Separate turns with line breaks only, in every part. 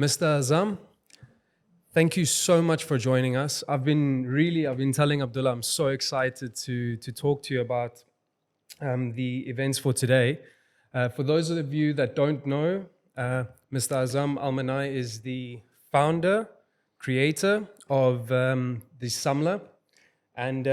Mr. Azzam, thank you so much for joining us. I've been telling Abdullah, I'm so excited to talk to you about the events for today. For those of you that don't know, Mr. Azzam Al-Mannai is the founder, creator of the SAMLA. And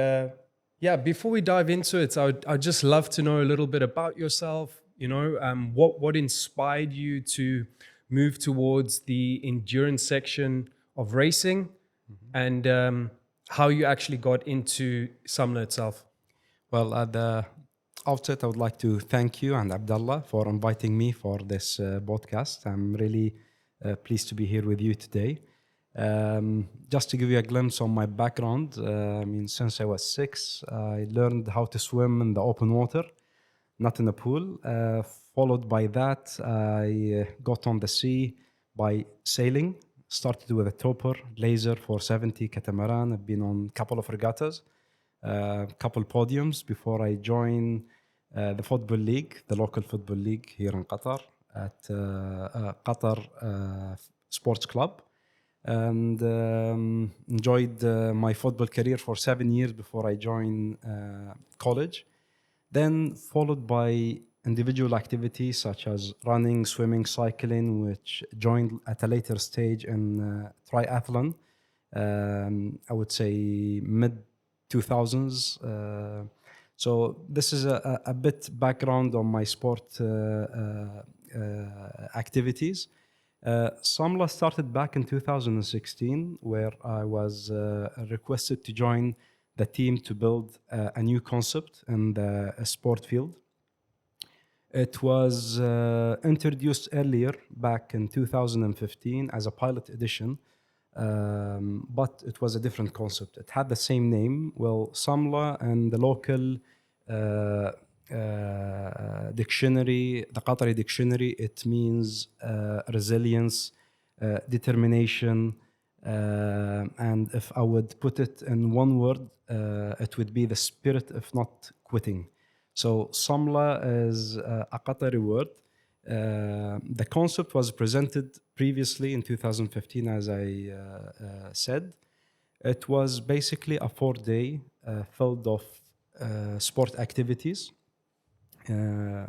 before we dive into it, I'd just love to know a little bit about yourself. What inspired you to move towards the endurance section of racing, and how you actually got into SAMLA itself.
Well, at the outset, I would like to thank you and Abdullah for inviting me for this podcast. I'm really pleased to be here with you today. Just to give you a glimpse on my background, since I was 6, I learned how to swim in the open water, not in a pool. Followed by that, I got on the sea by sailing. Started with a topper, laser 470, catamaran. I've been on a couple of regattas, couple podiums before I joined the football league, the local football league here in Qatar at Qatar Sports Club, and enjoyed my football career for 7 years before I joined college. Then followed by individual activities such as running, swimming, cycling, which joined at a later stage in triathlon. I would say mid 2000s. So this is a bit background on my sport activities. SAMLA started back in 2016, where I was requested to join the team to build a new concept in the sport field. It was introduced earlier back in 2015 as a pilot edition, but it was a different concept. It had the same name. Well, SAMLA and the local dictionary, the Qatari dictionary, it means resilience, determination, and if I would put it in one word, it would be the spirit of not quitting. So SAMLA is a Qatari word. The concept was presented previously in 2015, as I said. It was basically a 4-day filled of sport activities,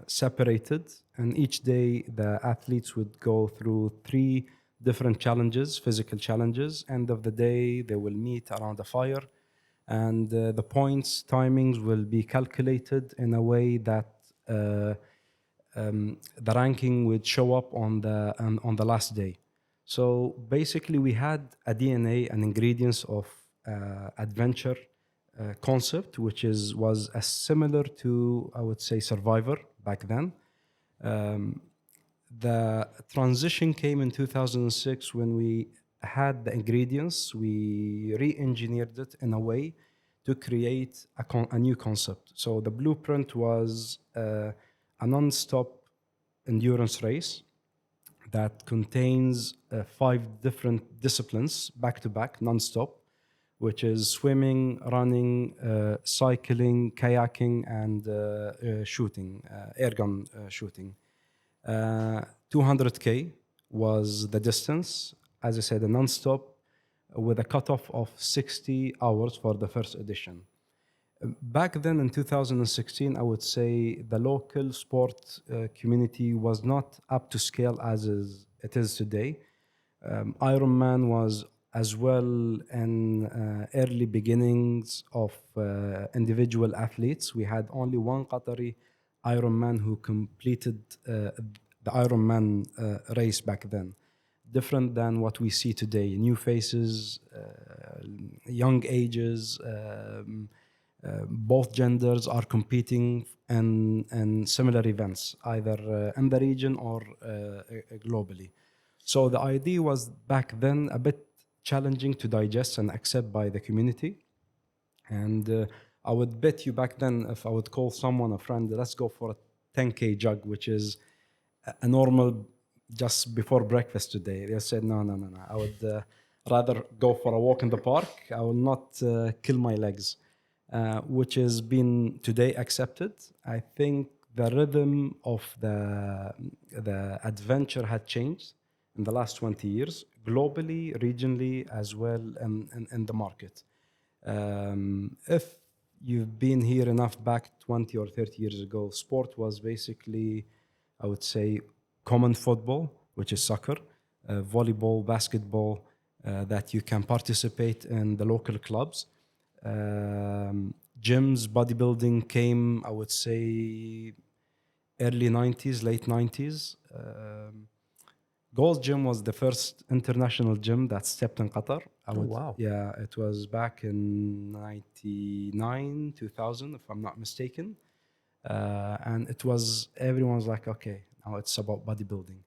separated, and each day the athletes would go through 3 different challenges, physical challenges. End of the day, they will meet around a fire, and the points, timings will be calculated in a way that the ranking would show up on the last day. So basically, we had a DNA and ingredients of adventure concept, which was similar to, I would say, Survivor back then. The transition came in 2006 when we had the ingredients. We re-engineered it in a way to create a new concept. So the blueprint was a non-stop endurance race that contains 5 different disciplines back-to-back, non-stop, which is swimming, running, cycling, kayaking, and shooting, airgun shooting. 200K was the distance, as I said, a non-stop with a cutoff of 60 hours for the first edition. Back then in 2016, I would say the local sport community was not up to scale as it is today. Ironman was as well in early beginnings of individual athletes. We had only one Qatari Ironman who completed the Ironman race back then. Different than what we see today. New faces, young ages, both genders are competing in similar events, either in the region or globally. So the idea was back then a bit challenging to digest and accept by the community. And I would bet you back then, if I would call someone, a friend, let's go for a 10K jog, which is a normal just before breakfast today. They said, no. I would rather go for a walk in the park. I will not kill my legs, which has been today accepted. I think the rhythm of the adventure had changed. in the last 20 years, globally, regionally, as well, and in the market. If you've been here enough back 20 or 30 years ago, sport was basically, I would say, common football, which is soccer, volleyball, basketball, that you can participate in the local clubs. Gyms, bodybuilding came, I would say, early 90s, late 90s. Gold's Gym was the first international gym that stepped in Qatar.
Wow.
Yeah, it was back in 99, 2000, if I'm not mistaken. And it was, everyone's like, okay, now it's about bodybuilding.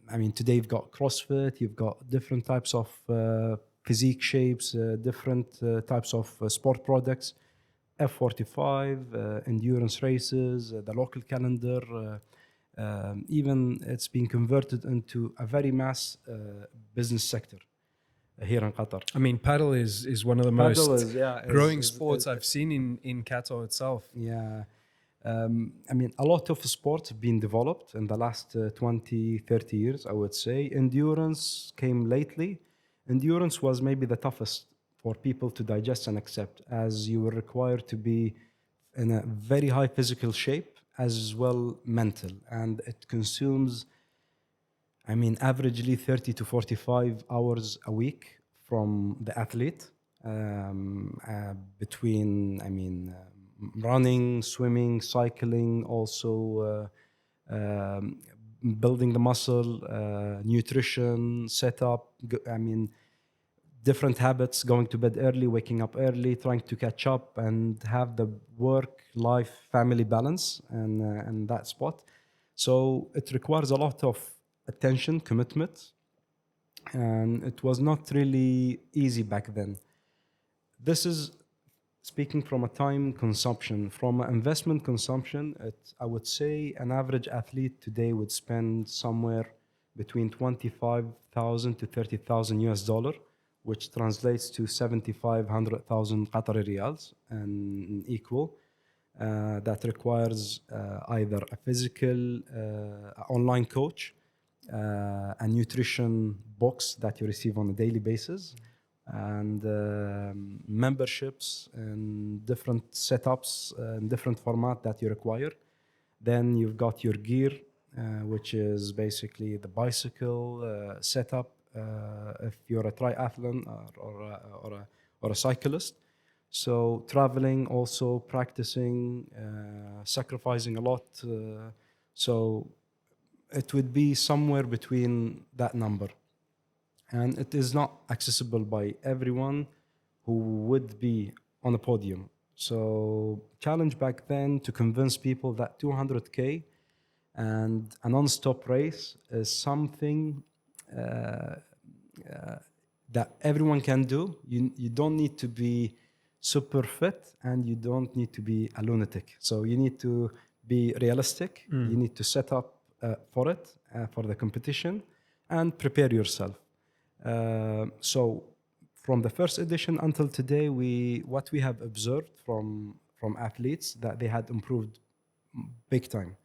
I mean, today you've got CrossFit, you've got different types of physique shapes, different types of sport products, F45, endurance races, the local calendar. Even it's been converted into a very mass business sector here in Qatar.
I mean, paddle is one of the
Paddle
most
is, yeah,
growing sports I've seen in Qatar itself.
Yeah. I mean, a lot of sports have been developed in the last 20, 30 years, I would say. Endurance came lately. Endurance was maybe the toughest for people to digest and accept, as you were required to be in a very high physical shape as well mental. And it consumes, I mean, averagely 30 to 45 hours a week from the athlete, between, I mean, running, swimming, cycling, also building the muscle, nutrition, setup. I mean, different habits, going to bed early, waking up early, trying to catch up and have the work-life family balance and that spot. So it requires a lot of attention, commitment, and it was not really easy back then. This is speaking from a time consumption. From an investment consumption, I would say an average athlete today would spend somewhere between 25,000 to 30,000 US dollar, which translates to 7,500,000 Qatari riyals and equal. That requires either a physical online coach, a nutrition box that you receive on a daily basis, and memberships and different setups and different format that you require. Then you've got your gear, which is basically the bicycle setup. If you're a triathlete or a cyclist, so traveling, also practicing, sacrificing a lot. So it would be somewhere between that number. And it is not accessible by everyone who would be on a podium. So challenge back then to convince people that 200K and a non-stop race is something that everyone can do. You don't need to be super fit and you don't need to be a lunatic. So you need to be realistic. You need to set up for it, for the competition, and prepare yourself. So from the first edition until today, what we have observed from athletes that they had improved big time.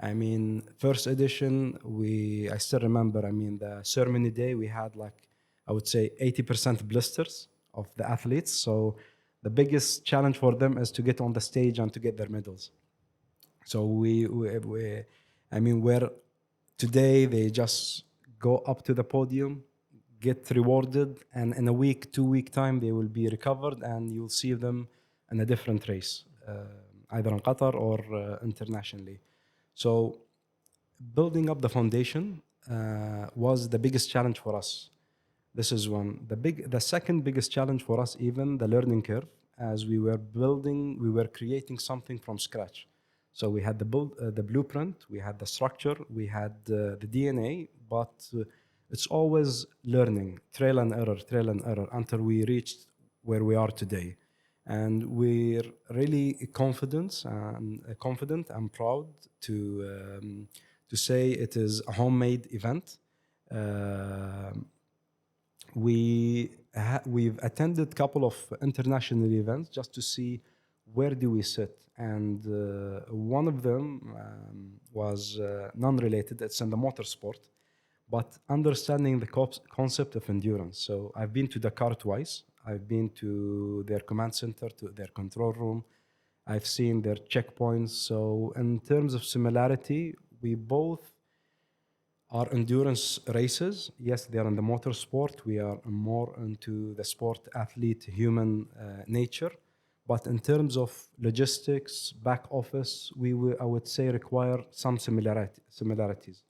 I mean, first edition, I still remember, I mean, the ceremony day, we had like, I would say 80% blisters of the athletes. So the biggest challenge for them is to get on the stage and to get their medals. So I mean, where today they just go up to the podium, get rewarded, and in a week, 2 week time, they will be recovered and you'll see them in a different race, either in Qatar or internationally. So building up the foundation was the biggest challenge for us. This is one. The second biggest challenge for us, even the learning curve, as we were creating something from scratch. So we had the blueprint, we had the structure, we had the DNA, but it's always learning, trial and error, until we reached where we are today. And we're really confident and proud to say it is a homemade event. We've attended a couple of international events just to see where do we sit. and one of them was non-related. It's in the motorsport, but understanding the concept of endurance. So I've been to Dakar twice. I've been to their command center, to their control room. I've seen their checkpoints. So in terms of similarity, we both are endurance races. Yes, they are in the motorsport. We are more into the sport athlete human nature. But in terms of logistics, back office, I would say, require some similarities.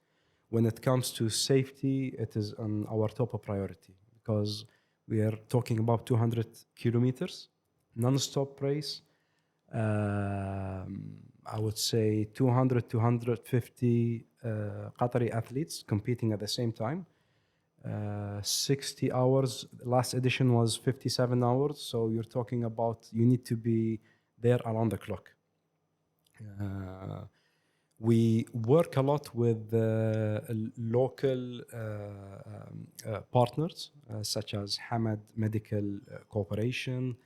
When it comes to safety, it is on our top of priority because we are talking about 200 kilometers, non-stop race. I would say 200 to 150 Qatari athletes competing at the same time. 60 hours. Last edition was 57 hours. So you're talking about you need to be there around the clock. We work a lot with local partners such as Hamad Medical Corporation,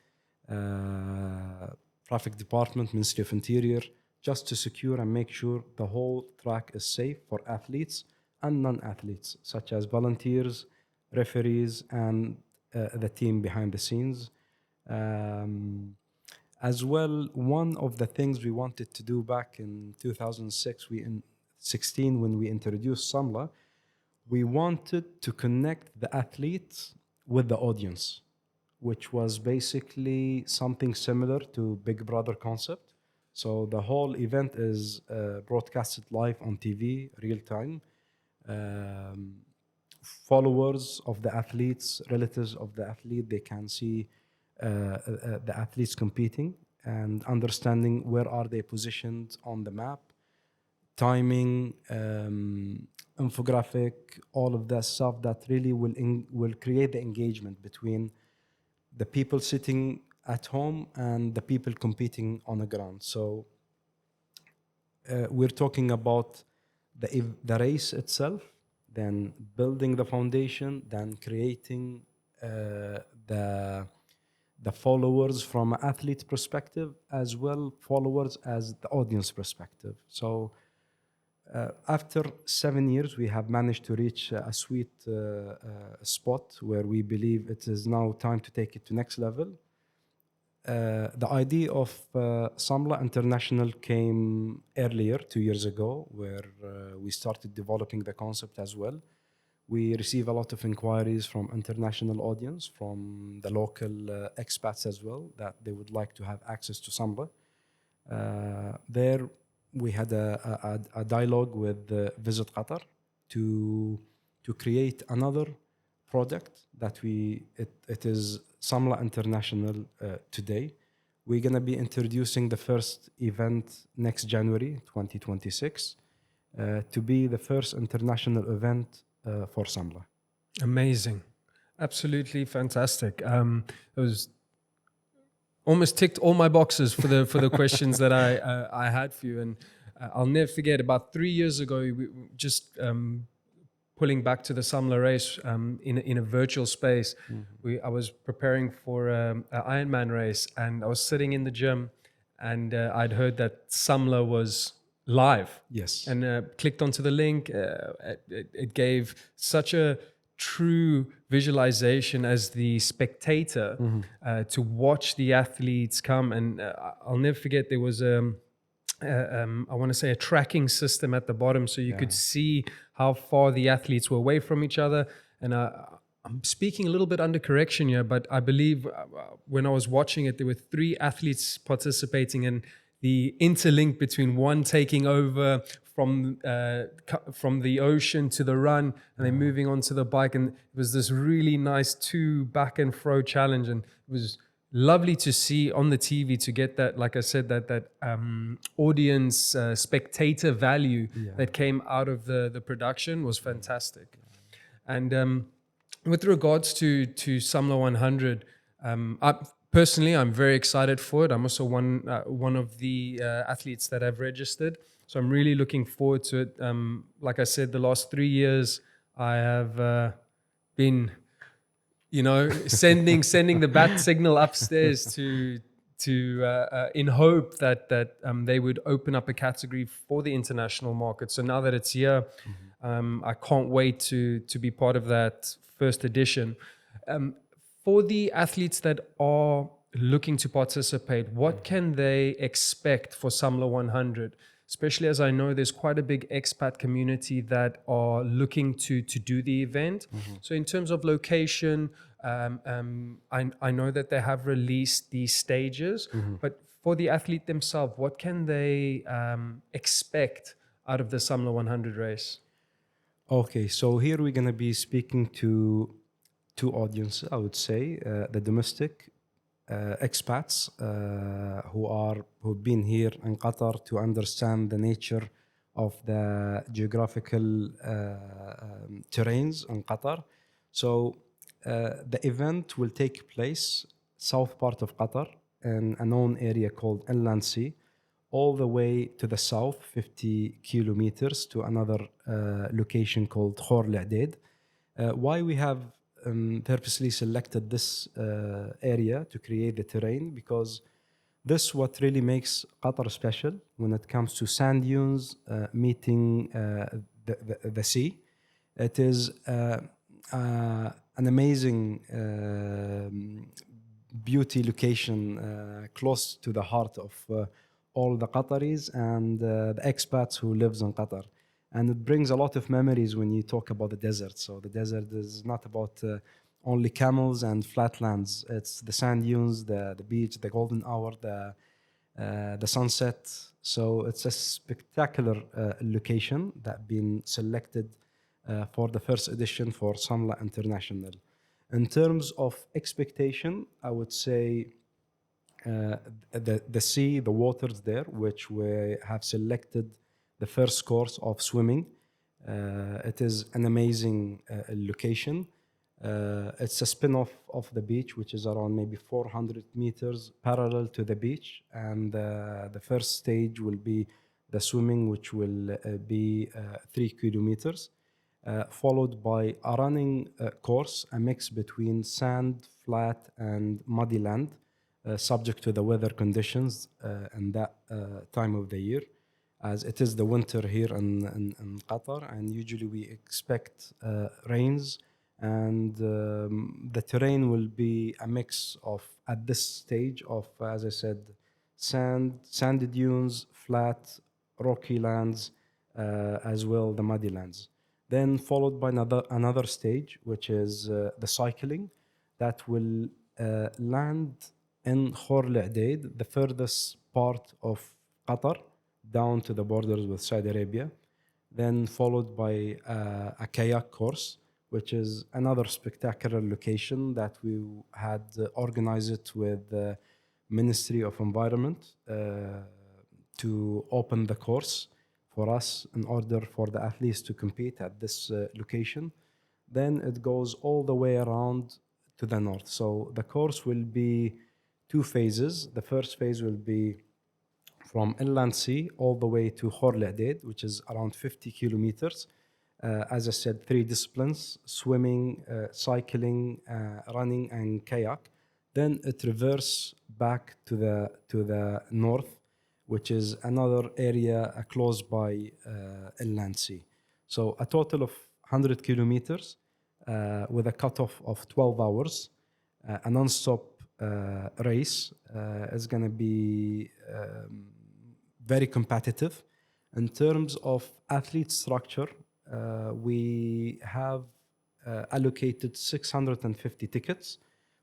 Traffic Department, Ministry of Interior, just to secure and make sure the whole track is safe for athletes and non-athletes, such as volunteers, referees, and the team behind the scenes. As well, one of the things we wanted to do back in 2016 when we introduced SAMLA, we wanted to connect the athletes with the audience, which was basically something similar to Big Brother concept. So the whole event is broadcasted live on TV, real time. Followers of the athletes, relatives of the athlete, they can see the athletes competing and understanding where are they positioned on the map, timing, infographic, all of that stuff that really will create the engagement between the people sitting at home and the people competing on the ground. So we're talking about the race itself, then building the foundation, then creating the followers from an athlete perspective, as well followers as the audience perspective. So after 7 years, we have managed to reach a sweet spot where we believe it is now time to take it to next level. The idea of SAMLA International came earlier, 2 years ago, where we started developing the concept as well. We receive a lot of inquiries from international audience, from the local expats as well, that they would like to have access to SAMLA. There we had a dialogue with Visit Qatar to create another product that it is SAMLA International today. We're going to be introducing the first event next January 2026 to be the first international event for SAMLA.
Amazing. Absolutely fantastic. It was almost ticked all my boxes for the questions that I had for you. And I'll never forget, about 3 years ago, we just pulling back to the SAMLA race in a virtual space. I was preparing for an Ironman race, and I was sitting in the gym, and I'd heard that SAMLA was live.
Yes.
And clicked onto the link. It gave such a true visualization as the spectator to watch the athletes come. And I'll never forget, there was I want to say a tracking system at the bottom, so you could see how far the athletes were away from each other. And I'm speaking a little bit under correction here, but I believe when I was watching it, there were 3 athletes participating, and the interlink between one taking over from the ocean to the run, and then moving on to the bike, and it was this really nice 2 back and fro challenge, and it was lovely to see on the TV, to get that, like I said, that audience spectator value that came out of the production was fantastic. And with regards to SAMLA 100, personally, I'm very excited for it. I'm also one of the athletes that have registered, so I'm really looking forward to it. Like I said, the last 3 years, I have been, sending the bat signal upstairs to in hope that they would open up a category for the international market. So now that it's here, I can't wait to be part of that first edition. For the athletes that are looking to participate, what can they expect for SAMLA 100? Especially as I know there's quite a big expat community that are looking to do the event. So in terms of location, I know that they have released these stages, but for the athlete themselves, what can they expect out of the SAMLA 100 race?
Okay, so here we're going to be speaking to two audiences, I would say. The domestic expats who've been here in Qatar to understand the nature of the geographical terrains in Qatar. So the event will take place south part of Qatar in a known area called Al-Mannai, all the way to the south, 50 kilometers to another location called Khor L'Adid. Why we have purposely selected this area to create the terrain, because this what really makes Qatar special when it comes to sand dunes meeting the sea. It is an amazing beauty location close to the heart of all the Qataris and the expats who lives in Qatar. And it brings a lot of memories when you talk about the desert. So the desert is not about only camels and flatlands. It's the sand dunes, the beach, the golden hour, the sunset. So it's a spectacular location that been selected for the first edition for SAMLA International. In terms of expectation, I would say the sea, the waters there, which we have selected the first course of swimming. It is an amazing location. It's a spin-off of the beach, which is around maybe 400 meters parallel to the beach. And the first stage will be the swimming, which will be 3 kilometers, followed by a running course, a mix between sand, flat, and muddy land, subject to the weather conditions and that time of the year, as it is the winter here in Qatar, and usually we expect rains, and the terrain will be a mix of, at this stage, of, as I said, sandy dunes, flat, rocky lands, as well the muddy lands. Then followed by another stage, which is the cycling, that will land in Khor L'Adid, the furthest part of Qatar, down to the borders with Saudi Arabia. Then followed by a kayak course, which is another spectacular location that we had organized it with the Ministry of Environment to open the course for us in order for the athletes to compete at this location. Then it goes all the way around to the north. So the course will be 2 phases. The first phase will be from Inland Sea all the way to Khor L'Adid, which is around 50 kilometers. As I said, 3 disciplines: swimming, cycling, running, and kayak. Then it reverses back to the north, which is another area close by Inland Sea. So a total of 100 kilometers with a cutoff of 12 hours, a non-stop race. Is going to be very competitive. In terms of athlete structure, we have allocated 650 tickets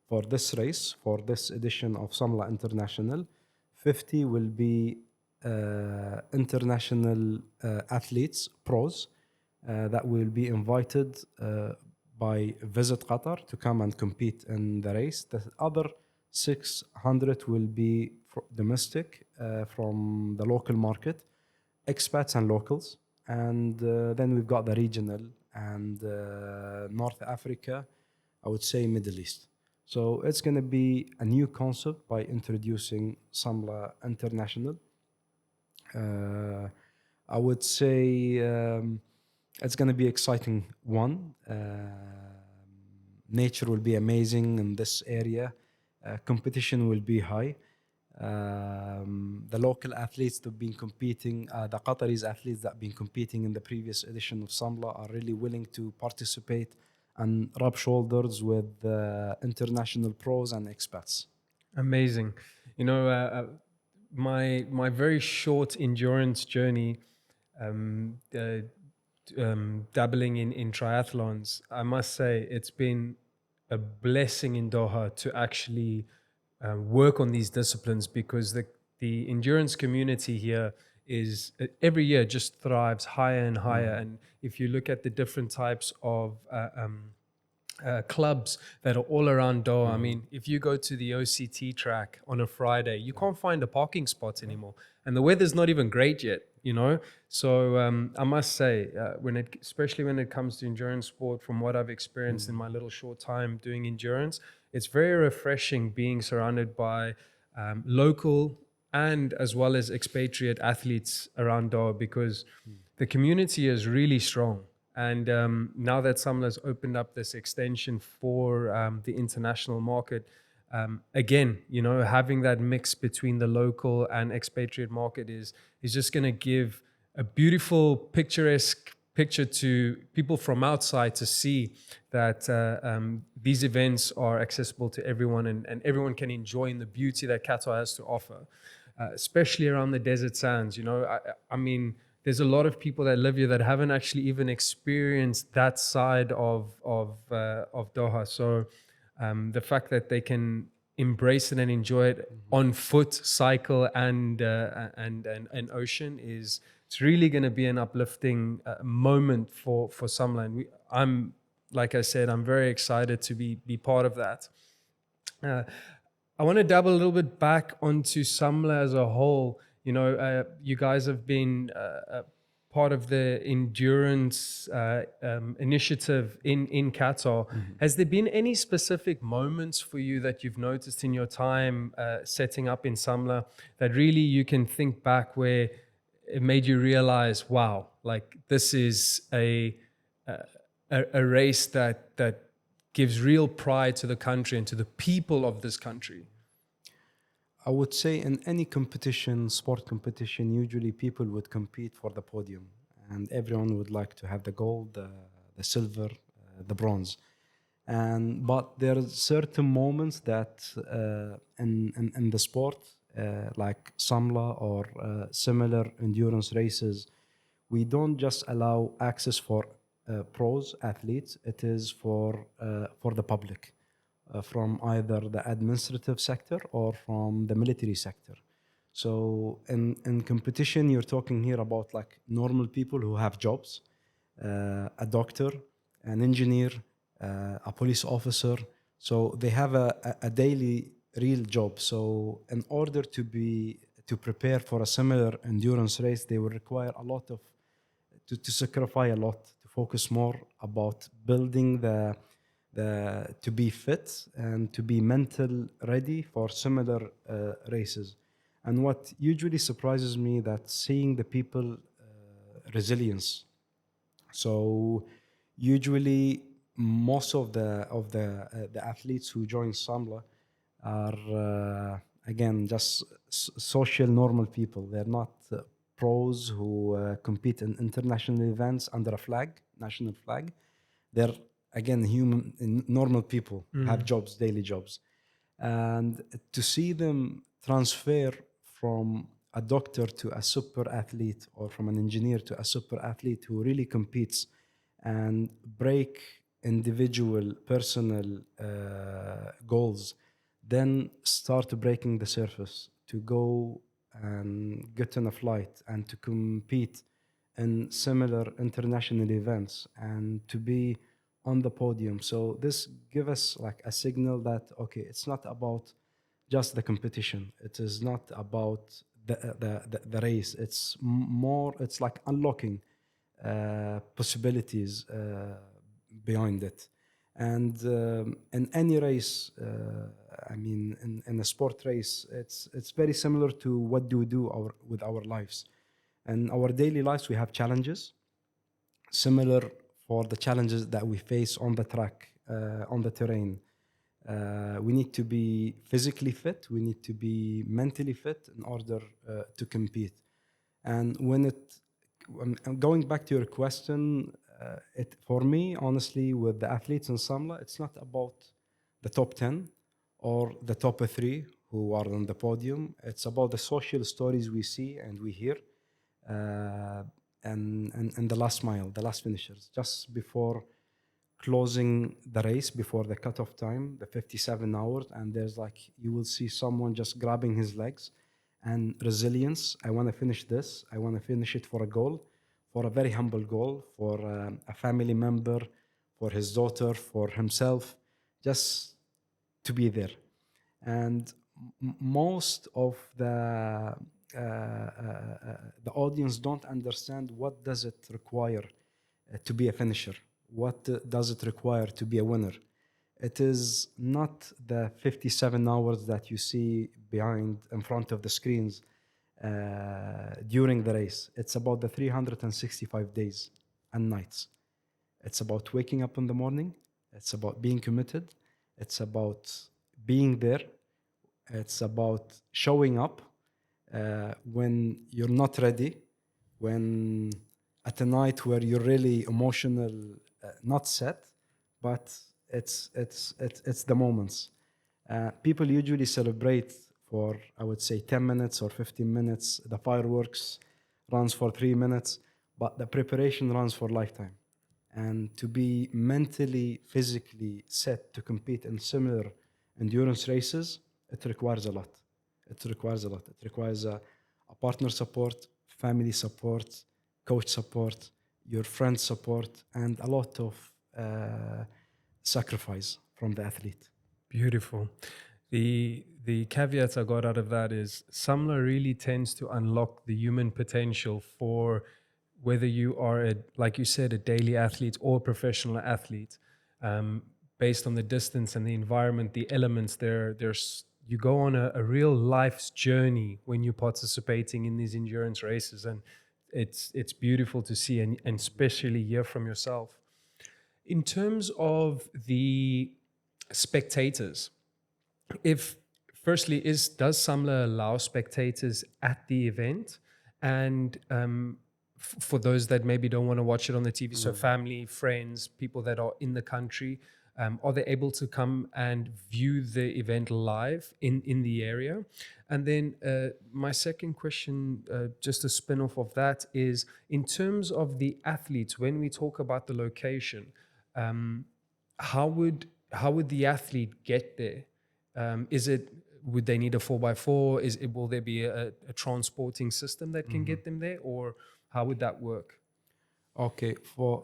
for this race, for this edition of SAMLA International. 50 will be international athletes, pros, that will be invited by Visit Qatar to come and compete in the race. The other 600 will be domestic from the local market, expats and locals. And then we've got the regional and North Africa, I would say Middle East. So it's going to be a new concept by introducing SAMLA International. I would say it's going to be exciting one. Nature will be amazing in this area. Competition will be high. The local athletes that have been competing, the Qataris athletes that have been competing in the previous edition of SAMLA are really willing to participate and rub shoulders with international pros and expats.
Amazing. You know, my very short endurance journey, dabbling in triathlons, I must say it's been a blessing in Doha to actually work on these disciplines, because the endurance community here is every year just thrives higher and higher. And if you look at the different types of clubs that are all around Doha. I mean, if you go to the OCT track on a Friday, you can't find a parking spot anymore, and the weather's not even great yet. You know, so I must say, especially when it comes to endurance sport, from what I've experienced in my little short time doing endurance, it's very refreshing being surrounded by local and as well as expatriate athletes around Doha, because the community is really strong. And now that SAMLA's opened up this extension for the international market, again, you know, having that mix between the local and expatriate market is just going to give a beautiful, picturesque picture to people from outside to see that these events are accessible to everyone, and everyone can enjoy in the beauty that Qatar has to offer, especially around the desert sands. You know, I mean, there's a lot of people that live here that haven't actually even experienced that side of Doha. So the fact that they can embrace it and enjoy it on foot, cycle, and ocean it's really going to be an uplifting moment for SAMLA. And I'm like I said, I'm very excited to be part of that. I want to dabble a little bit back onto SAMLA as a whole. You know, you guys have been part of the endurance initiative in Qatar. Has there been any specific moments for you that you've noticed in your time setting up in SAMLA that really you can think back where it made you realize, wow, like this is a race that gives real pride to the country and to the people of this country?
I would say in any competition, sport competition, usually people would compete for the podium, and everyone would like to have the gold, the silver, the bronze. But there are certain moments that in the sport, like SAMLA or similar endurance races, we don't just allow access for pros athletes. It is for the public. From either the administrative sector or from the military sector. So in competition, you're talking here about like normal people who have jobs, a doctor, an engineer, a police officer. So they have a daily real job. So in order to prepare for a similar endurance race, they will require a lot to sacrifice a lot, to focus more about building to be fit and to be mental ready for similar races. And what usually surprises me that seeing the people resilience. So usually most of the athletes who join SAMLA are again just social normal people. They're not pros who compete in international events under a national flag. They're again normal people, have jobs, daily jobs. And to see them transfer from a doctor to a super athlete, or from an engineer to a super athlete who really competes and break individual personal goals, then start breaking the surface to go and get on a flight and to compete in similar international events and to be on the podium. So this gives us like a signal that, okay, it's not about just the competition. It is not about the race. It's more, it's like unlocking possibilities behind it. And in any race, I mean, in a sport race, it's very similar to what do we do with our lives. In our daily lives, we have challenges similar for the challenges that we face on the track, on the terrain. We need to be physically fit. We need to be mentally fit in order to compete. And when I'm going back to your question, for me, honestly, with the athletes in Samla, it's not about the top 10 or the top 3 who are on the podium. It's about the social stories we see and we hear, uh, and the last mile, the last finishers, just before closing the race, before the cutoff time, the 57 hours, and there's like, you will see someone just grabbing his legs and resilience. I want to finish this. I want to finish it for a goal, for a very humble goal, for a family member, for his daughter, for himself, just to be there. And most of the audience don't understand what does it require to be a finisher. What does it require to be a winner? It is not the 57 hours that you see behind in front of the screens during the race. It's about the 365 days and nights. It's about waking up in the morning. It's about being committed. It's about being there. It's about showing up when you're not ready, when at a night where you're really emotional, not set, but it's the moments. People usually celebrate for, I would say, 10 minutes or 15 minutes. The fireworks runs for 3 minutes, but the preparation runs for lifetime. And to be mentally, physically set to compete in similar endurance races, it requires a lot. It requires a lot. It requires a partner support, family support, coach support, your friend support, and a lot of sacrifice from the athlete.
Beautiful. The caveat I got out of that is SAMLA really tends to unlock the human potential for whether you are like you said, a daily athlete or a professional athlete, based on the distance and the environment, the elements there. You go on a real life's journey when you're participating in these endurance races, and it's beautiful to see and especially hear from yourself. In terms of the spectators, if firstly does SAMLA allow spectators at the event, and for those that maybe don't want to watch it on the TV, so family, friends, people that are in the country, are they able to come and view the event live in the area? And then my second question, just a spin-off of that, is in terms of the athletes, when we talk about the location, how would the athlete get there? Would they need a 4x4? Will there be a transporting system that can get them there, or how would that work?
Okay,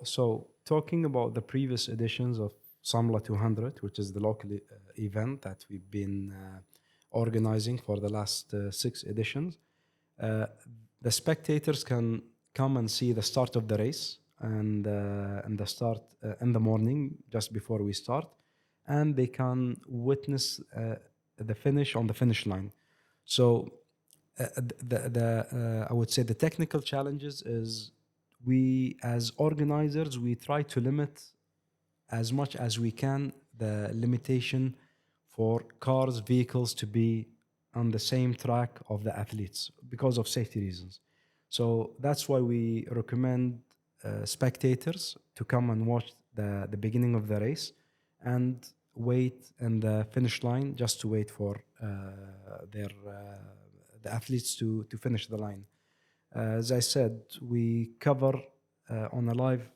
so talking about the previous editions of SAMLA 200, which is the local event that we've been organizing for the last 6 editions, the spectators can come and see the start of the race and the start in the morning just before we start, and they can witness the finish on the finish line. So I would say the technical challenges is, we as organizers, we try to limit as much as we can the limitation for cars, vehicles to be on the same track of the athletes because of safety reasons. So that's why we recommend spectators to come and watch the beginning of the race and wait in the finish line just to wait for the athletes to finish the line. As I said, we cover on a live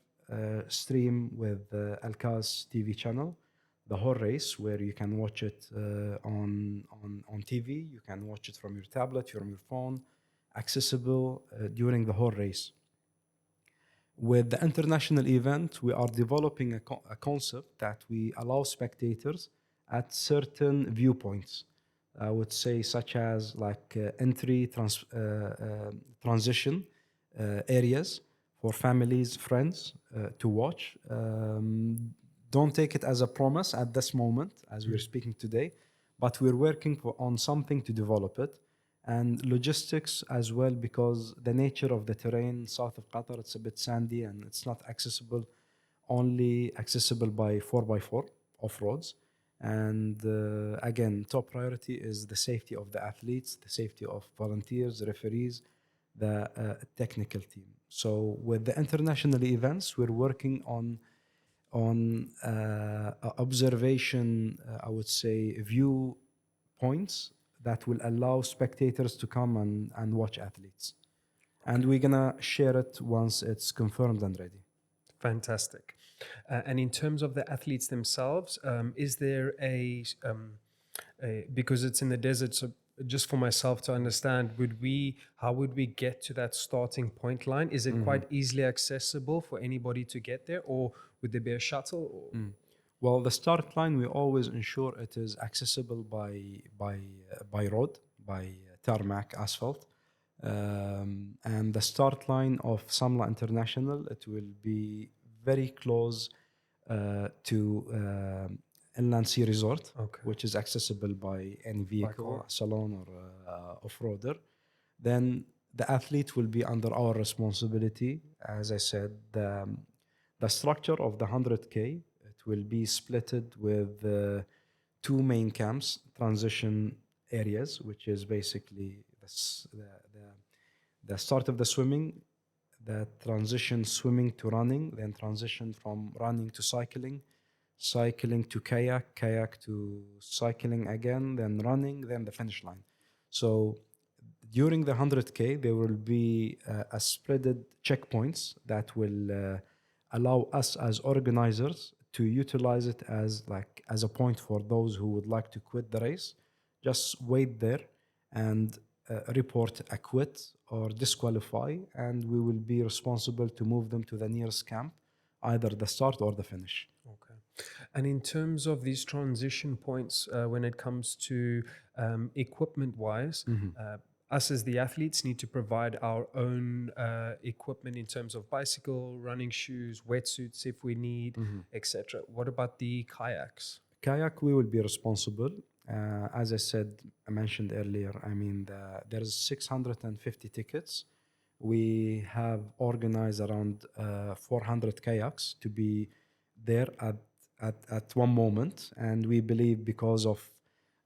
stream with Al-Kaz TV channel the whole race, where you can watch it on TV. You can watch it from your tablet, from your phone, accessible during the whole race. With the international event, we are developing a concept that we allow spectators at certain viewpoints. I would say, such as like entry transition areas for families, friends to watch. Don't take it as a promise at this moment, as we're speaking today, but we're working on something to develop it. And logistics as well, because the nature of the terrain south of Qatar, it's a bit sandy and it's not accessible, only accessible by 4x4 off-roads. And again, top priority is the safety of the athletes, the safety of volunteers, referees, the technical team. So with the international events, we're working on observation, I would say, view points that will allow spectators to come and watch athletes. And we're gonna share it once it's confirmed and ready.
Fantastic. And in terms of the athletes themselves, is there because it's in the desert, so just for myself to understand, how would we get to that starting point line? Is it quite easily accessible for anybody to get there, or would there be a shuttle? Or?
Well, the start line, we always ensure it is accessible by road, by tarmac asphalt. And the start line of SAMLA International, it will be very close to Inland Sea Resort,
Okay.
which is accessible by any vehicle,
car.
salon or off-roader. Then the athlete will be under our responsibility. As I said, the structure of the 100K, it will be splitted with two main camps, transition areas, which is basically the start of the swimming, the transition swimming to running, then transition from running to cycling, cycling to kayak, kayak to cycling again, then running, then the finish line. So during the 100K, there will be a spreaded checkpoints that will allow us as organizers to utilize it as a point for those who would like to quit the race. Just wait there and report a quit or disqualify, and we will be responsible to move them to the nearest camp, either the start or the finish.
Okay. And in terms of these transition points, when it comes to equipment-wise, us as the athletes need to provide our own equipment in terms of bicycle, running shoes, wetsuits if we need, etc. What about the kayaks?
Kayak, we will be responsible. As I mentioned earlier, I mean, there's 650 tickets. We have organized around 400 kayaks to be there at one moment, and we believe because of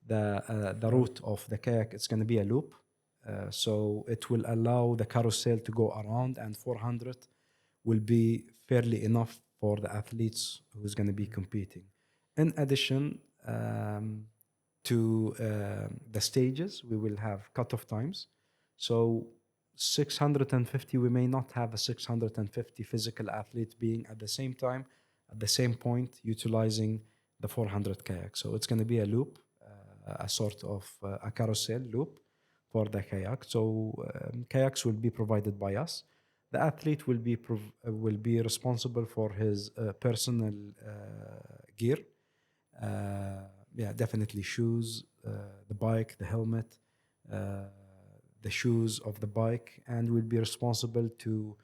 the route of the kayak, it's going to be a loop. So it will allow the carousel to go around, and 400 will be fairly enough for the athletes who's going to be competing. In addition to the stages, we will have cutoff times. So 650, we may not have a 650 physical athlete being at the same time, at the same point, utilizing the 400 kayaks. So it's going to be a loop, a sort of a carousel loop for the kayak. So kayaks will be provided by us. The athlete will be responsible for his personal gear. Definitely shoes, the bike, the helmet, the shoes of the bike, and will be responsible to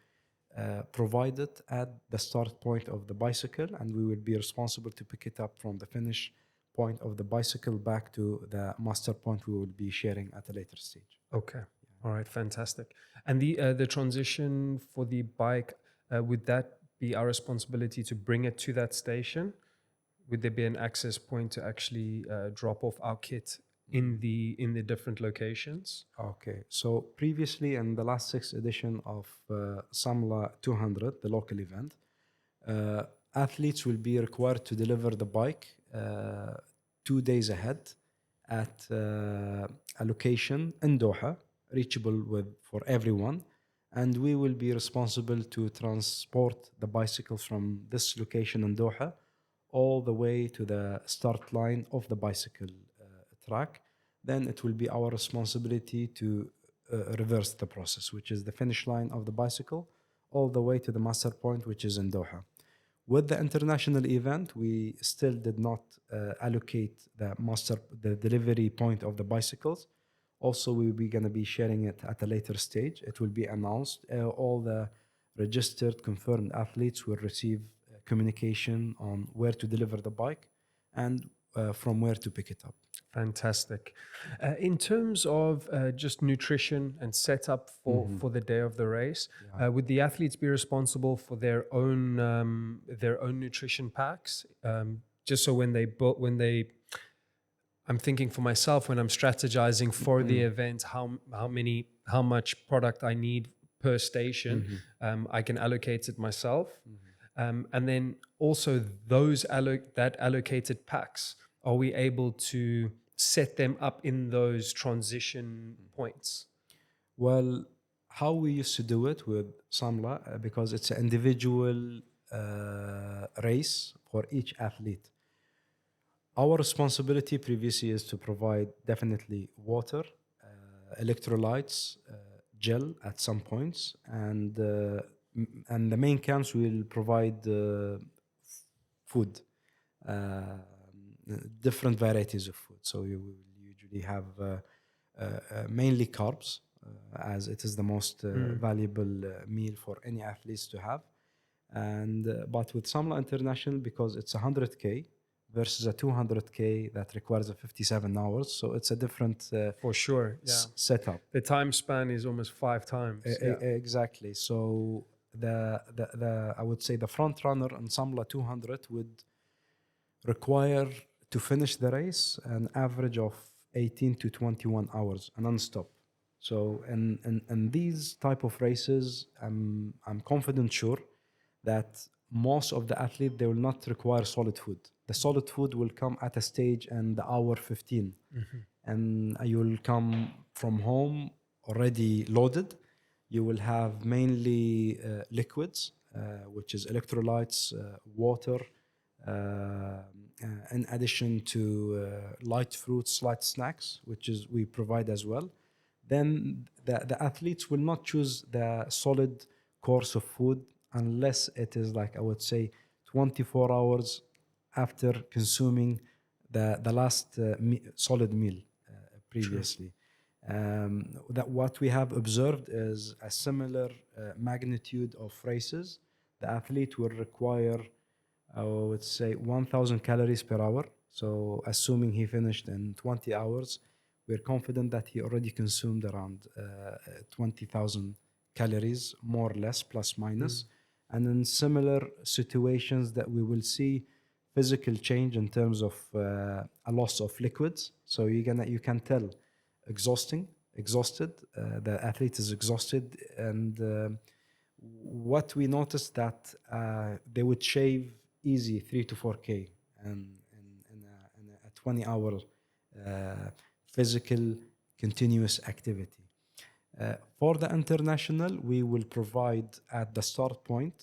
provide it at the start point of the bicycle, and we will be responsible to pick it up from the finish point of the bicycle back to the master point we will be sharing at a later stage.
Okay. All right. Fantastic. And the transition for the bike, would that be our responsibility to bring it to that station? Would there be an access point to actually drop off our kit in the different locations?
Okay. So previously, in the last 6th edition of SAMLA 200, the local event, athletes will be required to deliver the bike 2 days ahead at a location in Doha, reachable for everyone, and we will be responsible to transport the bicycle from this location in Doha all the way to the start line of the bicycle track. Then it will be our responsibility to reverse the process, which is the finish line of the bicycle, all the way to the master point, which is in Doha. With the international event, we still did not allocate the delivery point of the bicycles. Also, we will be going to be sharing it at a later stage. It will be announced. All the registered, confirmed athletes will receive communication on where to deliver the bike and from where to pick it up.
Fantastic. In terms of just nutrition and setup for the day of the race, would the athletes be responsible for their own nutrition packs? just so when they I'm thinking for myself when I'm strategizing for the event, how much product I need per station, I can allocate it myself, and then also that allocated packs. Are we able to set them up in those transition points?
Well, how we used to do it with SAMLA, because it's an individual race for each athlete. Our responsibility previously is to provide definitely water, electrolytes, gel at some points, and the main camps will provide food, uh, different varieties of food. So you will usually have mainly carbs, as it is the most valuable meal for any athletes to have. And but with Samla International, because it's 100K versus a 200K that requires a 57 hours, so it's a different
For sure, yeah.
setup.
The time span is almost 5 times. Yeah.
Exactly. So the I would say the front runner on Samla 200 would require to finish the race an average of 18 to 21 hours non-stop. So in these type of races, I'm confident sure that most of the athlete they will not require solid food. The solid food will come at a stage in the hour 15, and you will come from home already loaded. You will have mainly liquids, which is electrolytes, water, in addition to light fruits, light snacks, which is we provide as well. Then the athletes will not choose the solid course of food unless it is like I would say 24 hours after consuming the last solid meal previously. That what we have observed is a similar magnitude of races. The athlete will require, I would say, 1,000 calories per hour. So, assuming he finished in 20 hours, we're confident that he already consumed around 20,000 calories, more or less, plus minus. And in similar situations, that we will see physical change in terms of a loss of liquids. So you can tell exhausted. The athlete is exhausted, and what we noticed that they would shave easy 3 to 4K in a 20-hour physical continuous activity. For the international, we will provide at the start point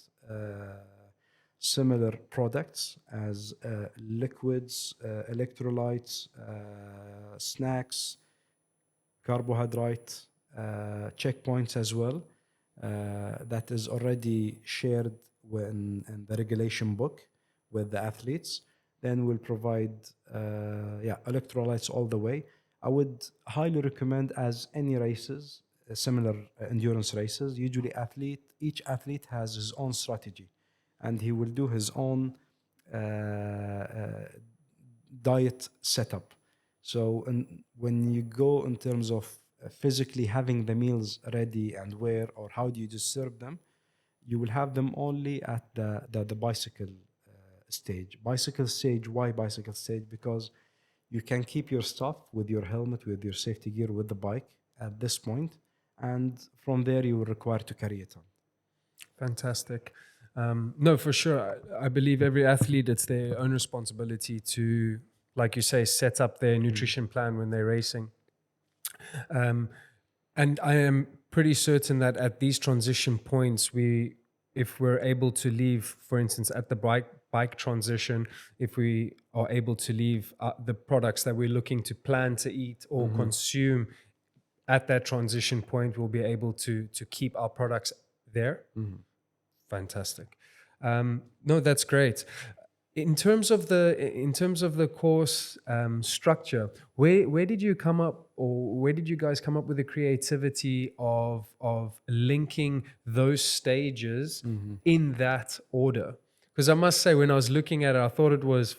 similar products as liquids, electrolytes, snacks, carbohydrate, checkpoints as well. That is already shared in the regulation book with the athletes. Then we'll provide electrolytes all the way. I would highly recommend, as any races, similar endurance races, usually each athlete has his own strategy, and he will do his own diet setup. So when you go in terms of physically having the meals ready and where or how do you disturb them, you will have them only at the bicycle stage. Bicycle stage, why bicycle stage? Because you can keep your stuff with your helmet, with your safety gear, with the bike at this point, and from there you will require to carry it on.
Fantastic. No, for sure. I believe every athlete, it's their own responsibility to, like you say, set up their nutrition plan when they're racing. And I am pretty certain that at these transition points, if we're able to leave, for instance, at the bike transition, if we are able to leave the products that we're looking to plan to eat or consume at that transition point, we'll be able to keep our products there. Fantastic. No, that's great. In terms of the course structure, where did you come up, or where did you guys come up with the creativity of linking those stages in that order? Because I must say, when I was looking at it, I thought it was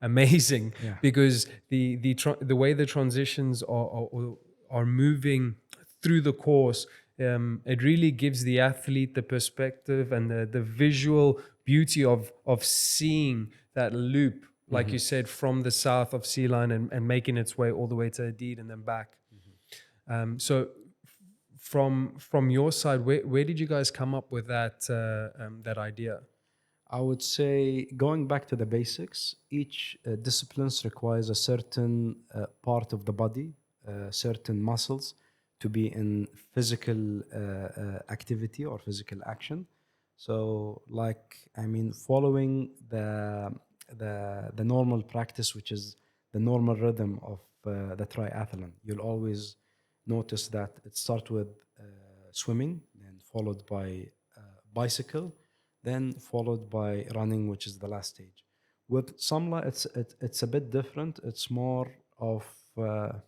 amazing, because the way the transitions are moving through the course, it really gives the athlete the perspective and the visual beauty of seeing that loop like you said, from the south of Sea Line and making its way all the way to Hadid and then back. So from your side, where did you guys come up with that idea?
I would say going back to the basics, each disciplines requires a certain part of the body, certain muscles to be in physical activity or physical action. So, like, I mean, following the normal practice, which is the normal rhythm of the triathlon, you'll always notice that it starts with swimming, then followed by bicycle, then followed by running, which is the last stage. With Samla, it's a bit different. It's more of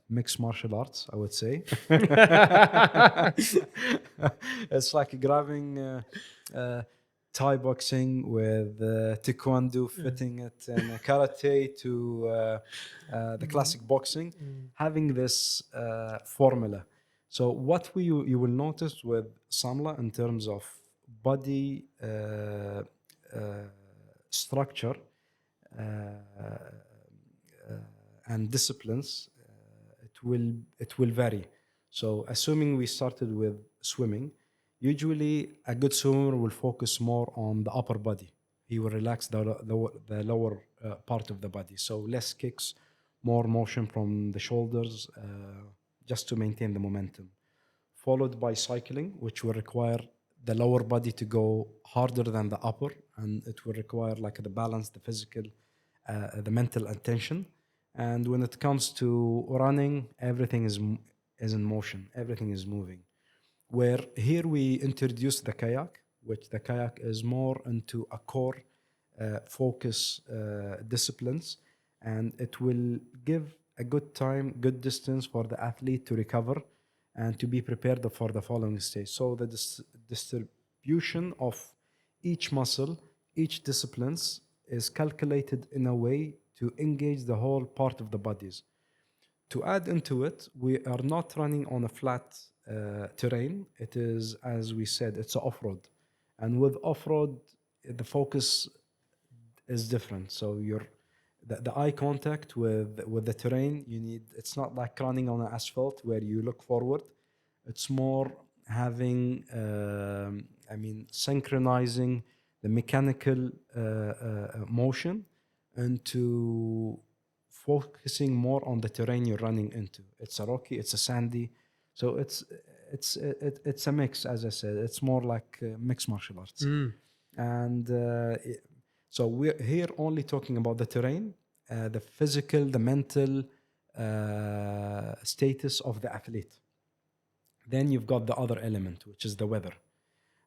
mixed martial arts, I would say. It's like grabbing Thai boxing with taekwondo, fitting it in karate to the classic boxing, having this formula. So what you will notice with Samla in terms of body structure and disciplines, it will vary. So assuming we started with swimming, usually a good swimmer will focus more on the upper body. He will relax the lower part of the body. So less kicks, more motion from the shoulders, just to maintain the momentum. Followed by cycling, which will require the lower body to go harder than the upper, and it will require like the balance, the physical, the mental attention. And when it comes to running, everything is in motion, everything is moving. Where here we introduce the kayak, which the kayak is more into a core focus disciplines, and it will give a good time, good distance for the athlete to recover and to be prepared for the following stage. So the distribution of each muscle, each disciplines is calculated in a way to engage the whole part of the bodies. To add into it, we are not running on a flat terrain. It is, as we said, it's off-road. And with off-road, the focus is different. So the eye contact with the terrain, it's not like running on an asphalt where you look forward. It's more having, synchronizing the mechanical motion into focusing more on the terrain you're running into. It's a rocky, it's a sandy, so it's a mix. As I said, it's more like mixed martial arts. And so we're here only talking about the terrain, the physical, the mental status of the athlete. Then you've got the other element, which is the weather.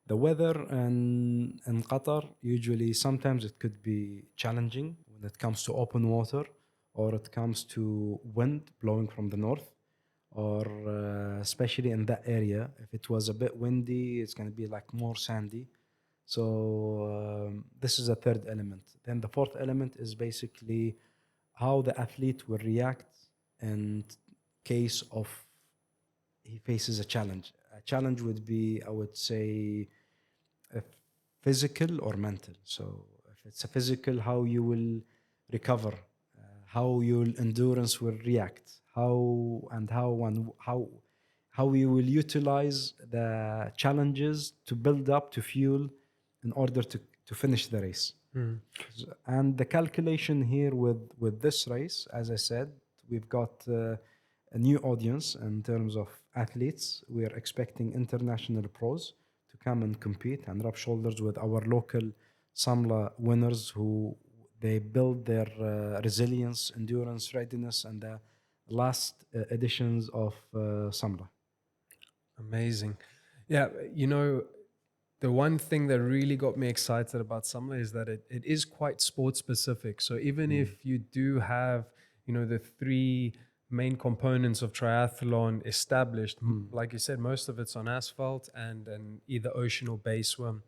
The weather in Qatar, usually sometimes it could be challenging when it comes to open water, or it comes to wind blowing from the north, or especially in that area, if it was a bit windy, it's going to be like more sandy. So this is a third element. Then the fourth element is basically how the athlete will react in case of he faces a challenge. A challenge would be, I would say, physical or mental. So if it's a physical, how you will recover, how your endurance will react, how you will utilize the challenges to build up to fuel in order to finish the race. And the calculation here with this race, as I said, we've got a new audience in terms of athletes. We are expecting international pros to come and compete and rub shoulders with our local SAMLA winners who they build their resilience, endurance, readiness, and the last editions of SAMLA.
Amazing. Yeah, the one thing that really got me excited about SAMLA is that it is quite sport specific. So even if you do have, the three main components of triathlon established, like you said, most of it's on asphalt and either ocean or bay swim.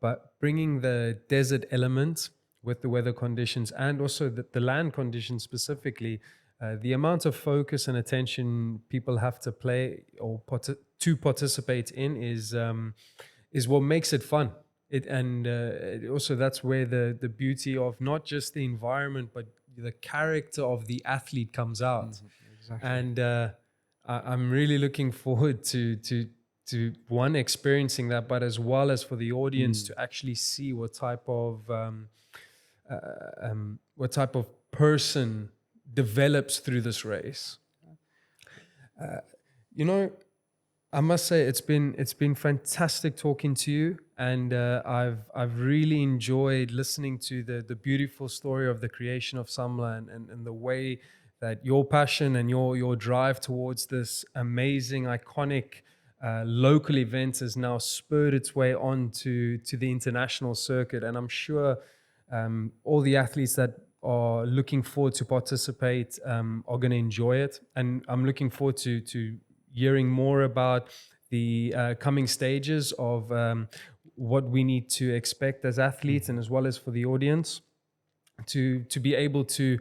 But bringing the desert element with the weather conditions and also the land conditions specifically, the amount of focus and attention people have to play or to participate in is what makes it fun. Also that's where the beauty of not just the environment, but the character of the athlete comes out.
Exactly.
And I'm really looking forward to one, experiencing that, but as well as for the audience to actually see what type of person develops through this race. You know, I must say it's been fantastic talking to you, and I've really enjoyed listening to the beautiful story of the creation of SAMLA, and the way that your passion and your drive towards this amazing, iconic local event has now spurred its way on to the international circuit. And I'm sure all the athletes that are looking forward to participate are going to enjoy it. And I'm looking forward to hearing more about the coming stages of what we need to expect as athletes, and as well as for the audience to be able to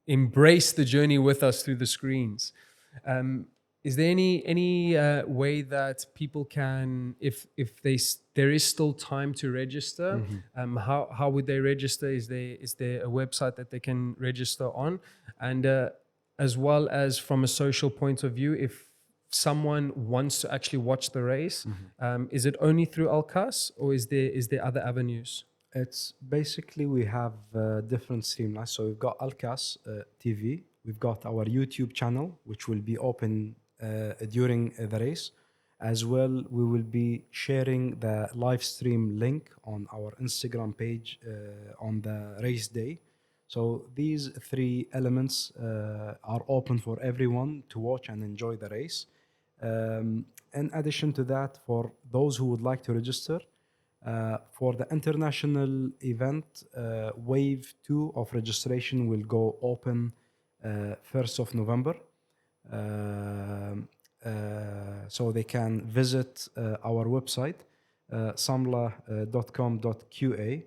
embrace the journey with us through the screens. Is there any way that people can, if there is still time to register, how would they register? Is there a website that they can register on? And as well as from a social point of view, if someone wants to actually watch the race, is it only through Al-Kas, or is there other avenues?
It's basically, we have different streamlines. So we've got Al-Kas TV. We've got our YouTube channel, which will be open during the race. As well, we will be sharing the live stream link on our Instagram page on the race day. So these three elements are open for everyone to watch and enjoy the race. In addition to that, for those who would like to register, for the international event, wave 2 of registration will go open 1st of November. So they can visit our website, samla.com.qa.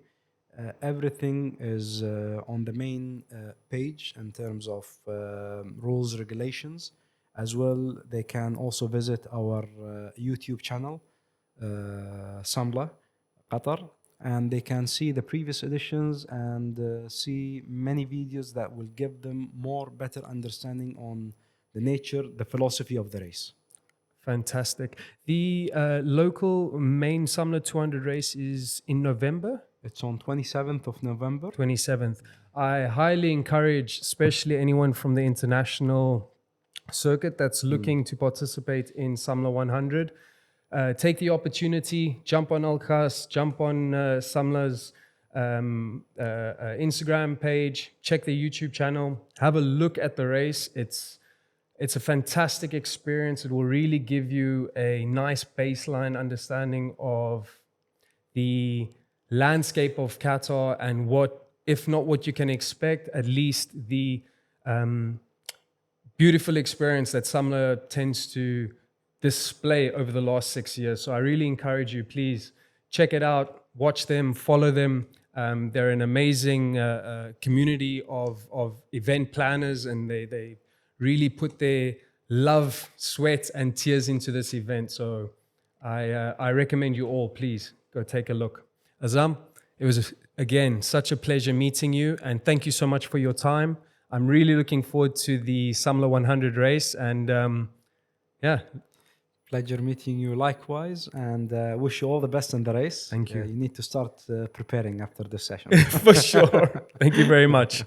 Everything is on the main page in terms of rules, regulations. As well, they can also visit our YouTube channel, SAMLA Qatar, and they can see the previous editions and see many videos that will give them better understanding on the nature, the philosophy of the race.
Fantastic. The local main SAMLA 200 race is in November?
It's on 27th of November.
27th. I highly encourage, especially anyone from the international circuit that's looking to participate in SAMLA 100, take the opportunity, jump on Al-Kas, jump on SAMLA's Instagram page, check the YouTube channel, have a look at the race. It's a fantastic experience. It will really give you a nice baseline understanding of the landscape of Qatar, and what, if not what you can expect, at least the beautiful experience that SAMLA tends to display over the last 6 years. So I really encourage you, please check it out, watch them, follow them. They're an amazing community of event planners, and they really put their love, sweat, and tears into this event. So I recommend you all, please go take a look. Azzam, it was, again, such a pleasure meeting you, and thank you so much for your time. I'm really looking forward to the SAMLA 100 race, and yeah.
Pleasure meeting you likewise, and wish you all the best in the race.
Thank you.
You need to start preparing after this session.
For sure. Thank you very much.